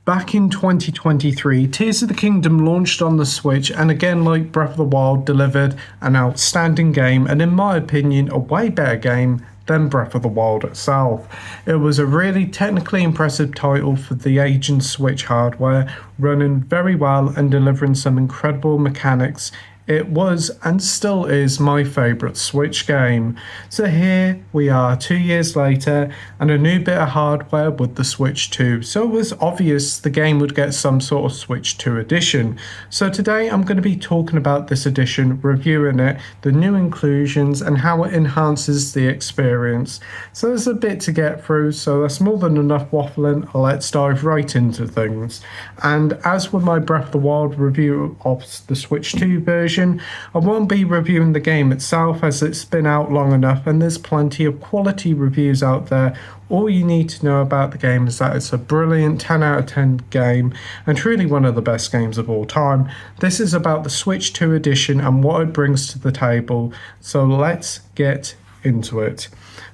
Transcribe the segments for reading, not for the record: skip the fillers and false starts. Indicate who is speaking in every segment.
Speaker 1: Back in 2023, Tears of the Kingdom launched on the Switch, and again, like Breath of the Wild, delivered an outstanding game, and in my opinion, a way better game than Breath of the Wild itself. It was a really technically impressive title for the aging Switch hardware, running very well and delivering some incredible mechanics. It was and still is my favourite Switch game. So here we are 2 years later and a new bit of hardware with the Switch 2. So it was obvious the game would get some sort of Switch 2 edition. So today I'm going to be talking about this edition, reviewing it, the new inclusions and how it enhances the experience. So there's a bit to get through, so that's more than enough waffling. Let's dive right into things. And as with my Breath of the Wild review of the Switch 2 version, I won't be reviewing the game itself as it's been out long enough and there's plenty of quality reviews out there. All you need to know about the game is that it's a brilliant 10 out of 10 game and truly one of the best games of all time. This is about the Switch 2 edition and what it brings to the table, so let's get into it.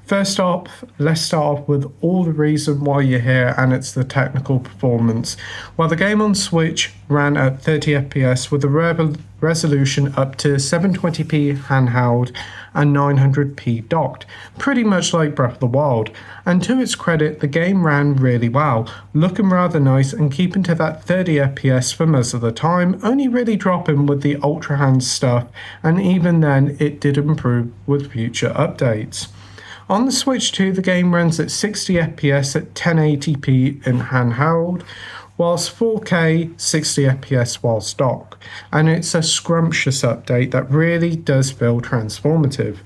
Speaker 1: First off, let's start off with all the reason why you're here, and it's the technical performance. Well, the game on Switch ran at 30 FPS with a resolution up to 720p handheld and 900p docked, pretty much like Breath of the Wild. And to its credit, the game ran really well, looking rather nice and keeping to that 30 FPS for most of the time, only really dropping with the Ultra Hand stuff, and even then it did improve with future updates. On the Switch 2, the game runs at 60 FPS at 1080p in handheld, whilst 4K 60 FPS while docked, and it's a scrumptious update that really does feel transformative.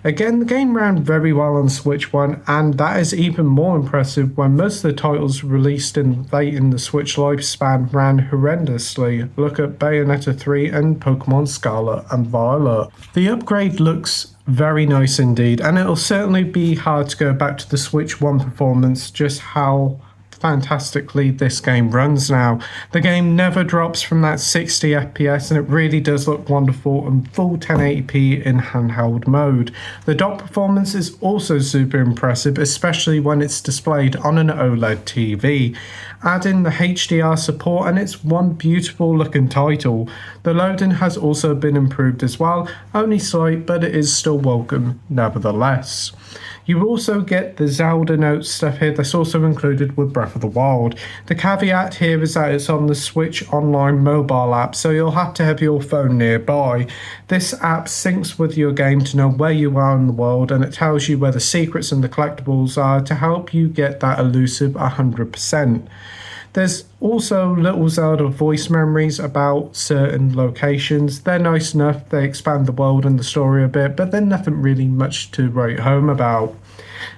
Speaker 1: Again, the game ran very well on Switch 1, and that is even more impressive when most of the titles released late in the Switch lifespan ran horrendously. Look at Bayonetta 3 and Pokemon Scarlet and Violet. The upgrade looks very nice indeed, and it'll certainly be hard to go back to the Switch 1 performance, just how fantastically this game runs now. The game never drops from that 60 FPS and it really does look wonderful in full 1080p in handheld mode. The dock performance is also super impressive, especially when it's displayed on an OLED TV. Add in the HDR support and it's one beautiful looking title. The loading has also been improved as well, only slight, but it is still welcome nevertheless. You also get the Zelda notes stuff here that's also included with Breath of the Wild. The caveat here is that it's on the Switch Online mobile app, so you'll have to have your phone nearby. This app syncs with your game to know where you are in the world, and it tells you where the secrets and the collectibles are to help you get that elusive 100%. There's also little Zelda voice memories about certain locations. They're nice enough, they expand the world and the story a bit, but they're nothing really much to write home about.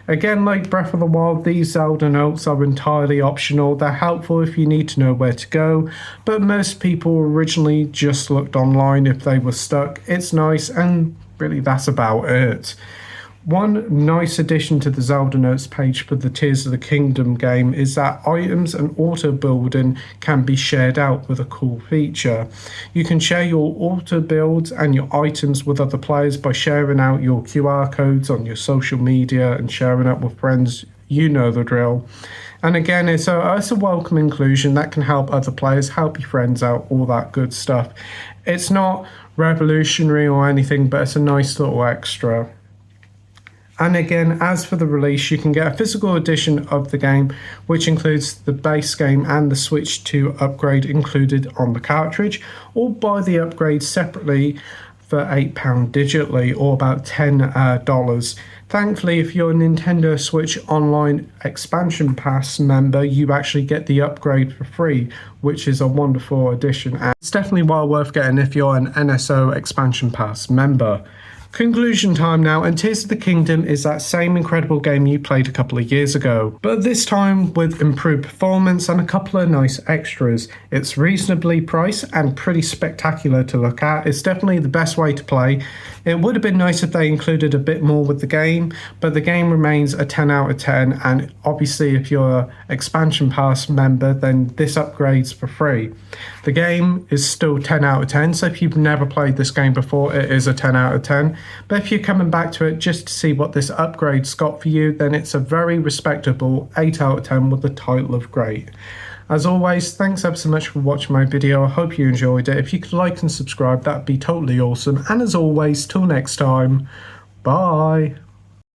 Speaker 1: Again, like Breath of the Wild, these Zelda notes are entirely optional. They're helpful if you need to know where to go, but most people originally just looked online if they were stuck. It's nice, and really that's about it. One nice addition to the Zelda Notes page for the Tears of the Kingdom game is that items and auto building can be shared out with a cool feature. You can share your auto builds and your items with other players by sharing out your QR codes on your social media and sharing it with friends. You know the drill. And again, it's a welcome inclusion that can help other players, help your friends out, all that good stuff. It's not revolutionary or anything, but it's a nice little extra. And again, as for the release, you can get a physical edition of the game, which includes the base game and the Switch 2 upgrade included on the cartridge, or buy the upgrade separately for £8 digitally, or about $10. Thankfully, if you're a Nintendo Switch Online Expansion Pass member, you actually get the upgrade for free, which is a wonderful addition. And it's definitely well worth getting if you're an NSO Expansion Pass member. Conclusion time now, and Tears of the Kingdom is that same incredible game you played a couple of years ago, but this time with improved performance and a couple of nice extras. It's reasonably priced and pretty spectacular to look at. It's definitely the best way to play. It would have been nice if they included a bit more with the game, but the game remains a 10 out of 10, and obviously if you're an Expansion Pass member, then this upgrade's for free. The game is still 10 out of 10, so if you've never played this game before, it is a 10 out of 10. But if you're coming back to it just to see what this upgrade's got for you, then it's a very respectable 8 out of 10 with the title of great. As always, thanks ever so much for watching my video. I hope you enjoyed it. If you could like and subscribe, that'd be totally awesome. And as always, till next time, bye.